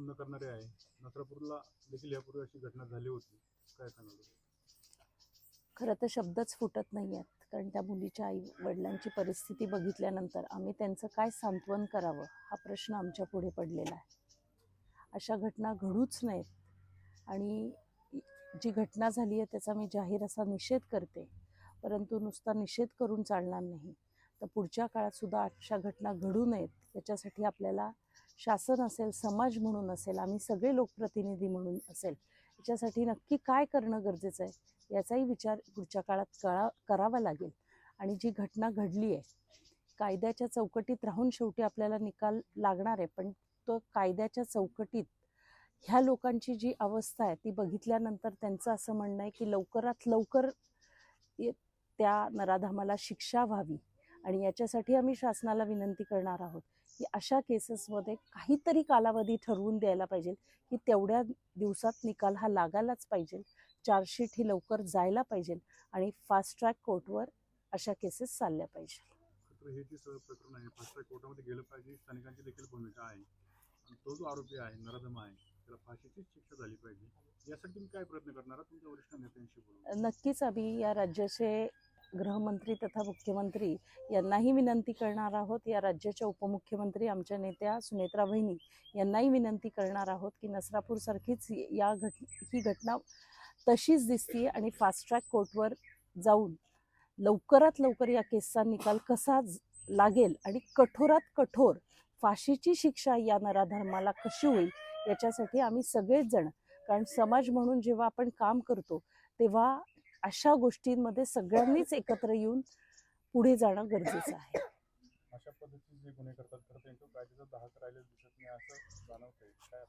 न करणारे आहे. नसरापूरला देखील यापूर्वी अशी घटना झाली होती, काय सांगाल? खरं तर शब्दच फुटत नाही आहेत, कारण त्या मुलीच्या आई वडिलांची परिस्थिती बघितल्यानंतर आम्ही त्यांचं काय सांत्वन करावं हा प्रश्न आमच्या पुढे पडलेला आहे. अशा घटना घडूच नाहीत आणि जी घटना झाली आहे त्याचा मी जाहीर असा निषेध करते, परंतु नुसता निषेध करून चालणार नाही. तर पुढच्या काळात सुद्धा अशा घटना घडू नयेत याच्यासाठी आपल्याला शासन असेल, समाज म्हणून असेल, आम्ही सगळे लोकप्रतिनिधी म्हणून असेल, याच्यासाठी नक्की काय करणं गरजेचं आहे याचाही विचार पुढच्या काळात करावा लागेल. आणि जी घटना घडली आहे कायद्याच्या चौकटीत राहून शेवटी आपल्याला निकाल लागणार आहे, पण तो कायद्याच्या चौकटीत ह्या लोकांची जी अवस्था आहे ती बघितल्यानंतर त्यांचं असं म्हणणं आहे की लवकरात लवकर त्या नराधमाला शिक्षा व्हावी. आणि याच्यासाठी आम्ही शासनाला विनंती करणार आहोत की अशा केसेसमध्ये काहीतरी कालावधी ठरवून द्यायला पाहिजे की तेवढ्या दिवसात निकाल हा लागायलाच पाहिजे, चार्जशीट ही लवकर जायला पाहिजे आणि फास्ट ट्रॅक कोर्टवर अशा केसेस चालल्या पाहिजे. हे जे सगळं प्रकरण आहे फास्ट ट्रॅक कोर्टामध्ये गेलं पाहिजे, स्थानिकांची देखील भूमिका आहे. तो जो आरोपी आहे नराधम आहे त्याला फाशीची शिक्षा झाली पाहिजे. यासाठी तुम्ही काय प्रयत्न करणार आहात तुमच्या वरिष्ठ नेत्यांशी बोलून? नक्कीच आम्ही या राज्याचे गृहमंत्री तथा मुख्यमंत्री यांनाही विनंती करणार आहोत, या राज्याच्या उपमुख्यमंत्री आमच्या नेत्या सुनेत्रा वहिनी यांनाही विनंती करणार आहोत की नसरापूर सारखीच ही घटना तशीच दिसते आणि फास्ट ट्रॅक कोर्टवर जाऊन लवकरात लवकर या केसचा निकाल कसा लागेल आणि कठोरात कठोर फाशीची शिक्षा या नराधर्माला कशी होईल याच्यासाठी आम्ही सगळेच जण, कारण समाज म्हणून जेव्हा आपण काम करतो तेव्हा अशा गोष्टींमध्ये सगळ्यांनीच एकत्र येऊन पुढे जाणं गरजेचं आहे. अशा पद्धतीचे जे गुन्हे करतात तर त्यांच्या कायद्याचा धाक राहिलेला दिसत नाही असं जाणवतंय. काय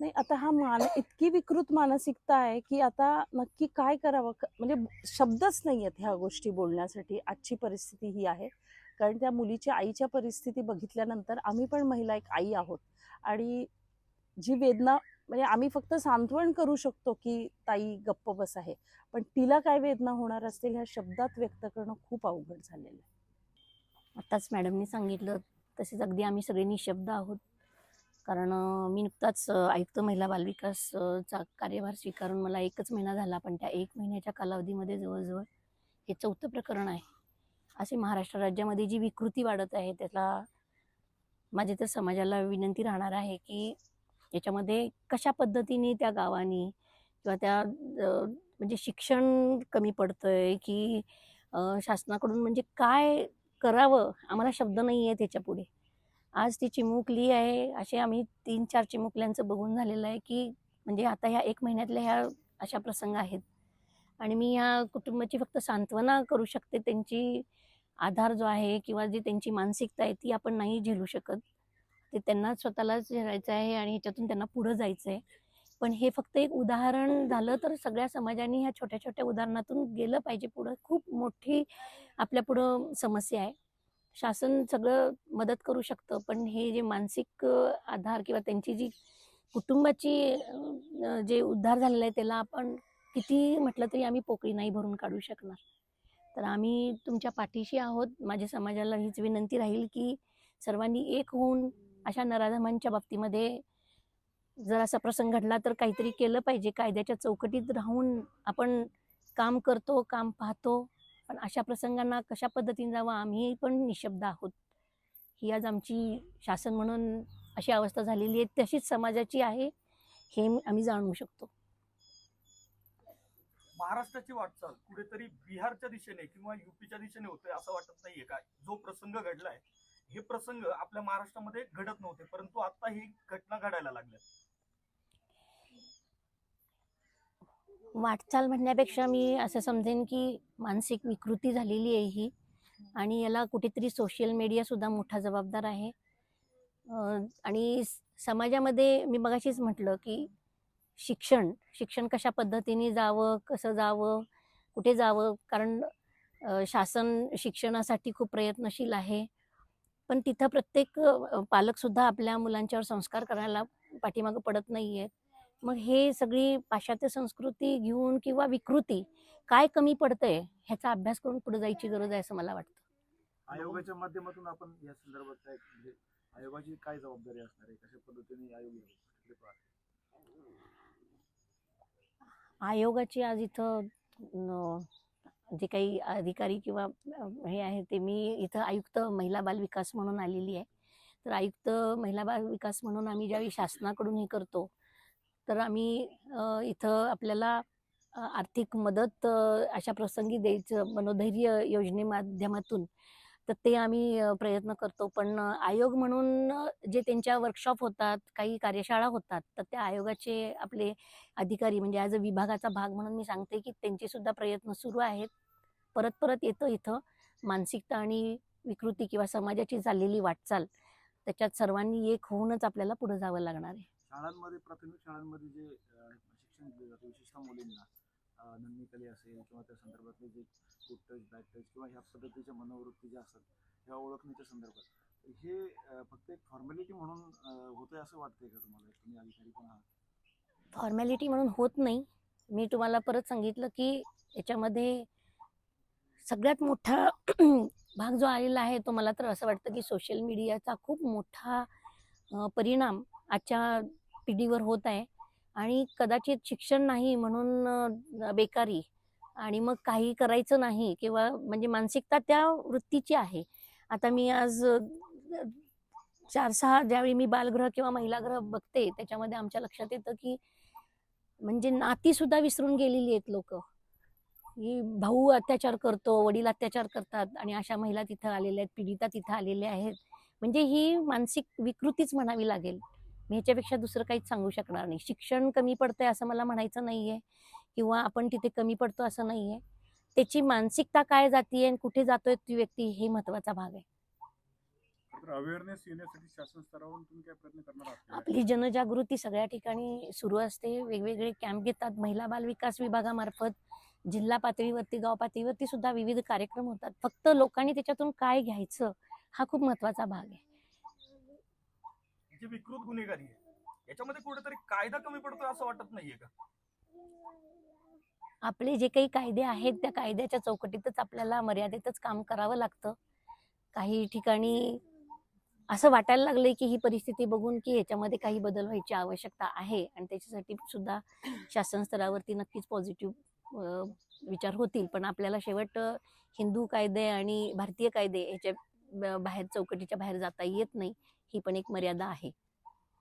नाही, आता हा इतकी विकृत मानसिकता आहे की आता नक्की काय करावं, म्हणजे शब्दच नाही आहेत ह्या गोष्टी बोलण्यासाठी. आजची परिस्थिती ही आहे, कारण त्या मुलीच्या आईच्या परिस्थिती बघितल्यानंतर आम्ही पण महिला एक आई आहोत आणि जी वेदना, म्हणजे आम्ही फक्त सांत्वन करू शकतो की ताई गप्प बस आहे, पण तिला काय वेदना होणार असतील ह्या शब्दात व्यक्त करणं खूप अवघड झालेलं आहे. आत्ताच मॅडमनी सांगितलं तसेच अगदी आम्ही सगळे निशब्द आहोत, कारण मी नुकताच आयुक्त महिला बालविकास चा कार्यभार स्वीकारून मला 1च महिना झाला, पण त्या 1 महिन्याच्या कालावधीमध्ये जवळजवळ हे 4थं प्रकरण आहे. असे महाराष्ट्र राज्यामध्ये जी विकृती वाढत आहे त्याला माझी तर समाजाला विनंती राहणार आहे की याच्यामध्ये कशा पद्धतीने त्या गावानी किंवा त्या म्हणजे शिक्षण कमी पडतंय की शासनाकडून म्हणजे काय करावं, आम्हाला शब्द नाही आहे त्याच्यापुढे. आज ती चिमुकली आहे, असे आम्ही 3-4 चिमुकल्यांचं बघून झालेलं आहे की म्हणजे आता ह्या 1 महिन्यातल्या ह्या अशा प्रसंग आहेत आणि मी या कुटुंबाची फक्त सांत्वना करू शकते. त्यांची आधार जो आहे किंवा जी त्यांची मानसिकता आहे ती आपण नाही झेलू शकत, ते त्यांना स्वतःलाच झेलायचं आहे आणि ह्याच्यातून त्यांना पुढं जायचं आहे. पण हे फक्त एक उदाहरण झालं तर सगळ्या समाजाने ह्या छोट्या छोट्या उदाहरणातून गेलं पाहिजे पुढं. खूप मोठी आपल्या पुढं समस्या आहे. शासन सगळं मदत करू शकतं, पण हे जे मानसिक आधार किंवा त्यांची जी कुटुंबाची जे उद्धार झालेला आहे त्याला आपण किती म्हटलं तरी आम्ही पोकळी नाही भरून काढू शकणार. तर आम्ही तुमच्या पाठीशी आहोत. माझ्या समाजाला हीच विनंती राहील की सर्वांनी एक होऊन अशा नराधमांच्या बाबतीमध्ये जर असा प्रसंग घडला तर काहीतरी केलं पाहिजे. कायद्याच्या चौकटीत राहून आपण काम करतो, काम पाहतो, पण अशा प्रसंगांना कशा पद्धतीने जावं आम्ही पण निशब्द आहोत. ही आज आमची शासन म्हणून अशी अवस्था झालेली आहे, तशीच समाजाची आहे हे आम्ही जाणू शकतो. महाराष्ट्राची वाटचाल कुठेतरी बिहारच्या दिशेने किंवा यूपीच्या दिशेने होते असं वाटत नाहीये काय? जो प्रसंग घडलाय हे प्रसंग आपल्या महाराष्ट्रामध्ये घडत नव्हते, परंतु आता ही घटना घडायला लागल्या. वाटचाल म्हणण्यापेक्षा मी असं समजेन की मानसिक विकृती झालेली आहे ही, आणि याला कुठेतरी सोशल मीडिया सुद्धा मोठा जबाबदार आहे. आणि समाजामध्ये मी मगाशीच म्हटलं की शिक्षण कशा पद्धतीने जावं, कसं जावं, कुठे जावं, कारण शासन शिक्षणासाठी खूप प्रयत्नशील आहे, पण तिथं प्रत्येक पालकसुद्धा आपल्या मुलांच्यावर संस्कार करायला पाठीमागं पडत नाही आहेत. मग हे सगळी पाश्चात्य संस्कृती घेऊन किंवा विकृती काय कमी पडतंय ह्याचा अभ्यास करून पुढे जायची गरज आहे असं मला वाटतं. आयोगाच्या माध्यमातून आपण या संदर्भात काय म्हणजे आयोगाची काय जबाबदारी असणार आहे, कशा पद्धतीने आयोग याकडे पाहतो? आयोगाची आज इथं जे काही अधिकारी किंवा हे आहे ते, मी इथं आयुक्त महिला बाल विकास म्हणून आलेली आहे. तर आयुक्त महिला बाल विकास म्हणून आम्ही ज्यावेळी शासनाकडून हे करतो, तर आम्ही इथं आपल्याला आर्थिक मदत अशा प्रसंगी द्यायचं मनोधैर्य योजने माध्यमातून, तर ते आम्ही प्रयत्न करतो. पण आयोग म्हणून जे त्यांच्या वर्कशॉप होतात, काही कार्यशाळा होतात, तर त्या आयोगाचे आपले अधिकारी म्हणजे ॲज अ विभागाचा भाग म्हणून मी सांगते की त्यांचे सुद्धा प्रयत्न सुरू आहेत. परत परत येतं इथं मानसिकता आणि विकृती किंवा समाजाची चाललेली वाटचाल, त्याच्यात सर्वांनी एक होऊनच आपल्याला पुढे जावं लागणार आहे. शाळांमध्ये, प्राथमिक शाळांमध्ये जे शिक्षण दिले जाते विशेषतः मुलींना, नन्हीकली असेल किंवा त्या संदर्भातले जे गुड टच, बॅड टच किंवा ह्या पद्धतीच्या मनोवृत्ती ज्या असतात ह्या ओळखण्याच्या संदर्भात, हे फक्त एक फॉर्मॅलिटी म्हणून होतंय असं वाटतंय का तुम्हाला? तुम्ही अधिकारी पण आहात. फॉर्मॅलिटी म्हणून होत नाही. मी तुम्हाला परत सांगितलं की याच्यामध्ये सगळ्यात मोठा भाग जो आलेला आहे तो मला तर असं वाटतं की सोशल मीडियाचा खूप मोठा परिणाम आजच्या पिढीवर होत आहे. आणि कदाचित शिक्षण नाही म्हणून बेकारी आणि मग काही करायचं नाही किंवा म्हणजे मानसिकता त्या वृत्तीची आहे. आता मी आज 4-6 ज्यावेळी मी बालगृह किंवा महिलागृह बघते, त्याच्यामध्ये आमच्या लक्षात येतं की म्हणजे नातीसुद्धा विसरून गेलेली आहेत लोक. ही भाऊ अत्याचार करतो, वडील अत्याचार करतात आणि अशा महिला तिथं आलेल्या आहेत, पीडिता तिथं आलेल्या आहेत. म्हणजे ही मानसिक विकृतीच म्हणावी लागेल. मी ह्याच्यापेक्षा दुसरं काहीच सांगू शकणार नाही. शिक्षण कमी पडतंय असं मला म्हणायचं नाही आहे किंवा आपण तिथे कमी पडतो असं नाही आहे. त्याची मानसिकता काय जातीये आणि कुठे जातोय ती व्यक्ती, हे महत्त्वाचा भाग आहे. अवेअरनेस येण्यासाठी शासन स्तरावरून तुम्ही काय प्रयत्न करणार आहात? आपली जनजागृती सगळ्या ठिकाणी सुरू असते. वेगवेगळे कॅम्प घेतात महिला बाल विकास विभागामार्फत. जिल्हा पातळीवरती, गाव पातळीवरती सुद्धा विविध कार्यक्रम होतात. फक्त लोकांनी त्याच्यातून काय घ्यायचं हा खूप महत्त्वाचा भाग आहे. जी विकृत गुन्हेगारी आहे याच्यामध्ये कुठेतरी कायदा कमी पडतोय असं वाटत नाहीये का? आपले जे काही कायदे आहेत त्या कायद्याच्या चौकटीतच आपल्याला मर्यादेतच काम करावं लागतं. काही ठिकाणी असं वाटायला लागलंय की ही परिस्थिती बघून की ह्याच्यामध्ये काही बदल व्हायची आवश्यकता आहे आणि त्याच्यासाठी सुद्धा शासन स्तरावरती नक्कीच पॉझिटिव्ह विचार होतील. पण आपल्याला शेवट हिंदू कायदे आणि भारतीय कायदे ह्याच्या बाहेर, चौकटीच्या बाहेर जाता येत नाही. ही पण एक मर्यादा आहे.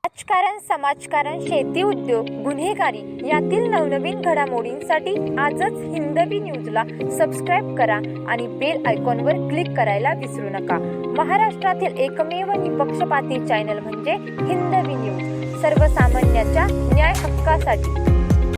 राजकारण, समाजकारण, शेती उद्योग, गुन्हेगारी यातील नवनवीन घडामोडींसाठी आजच हिंदवी न्यूजला सबस्क्राईब करा आणि बेल आयकॉनवर क्लिक करायला विसरू नका. महाराष्ट्रातील एकमेव निपक्षपाती चॅनल म्हणजे हिंदवी न्यूज, सर्वसामान्यांच्या न्याय हक्कासाठी.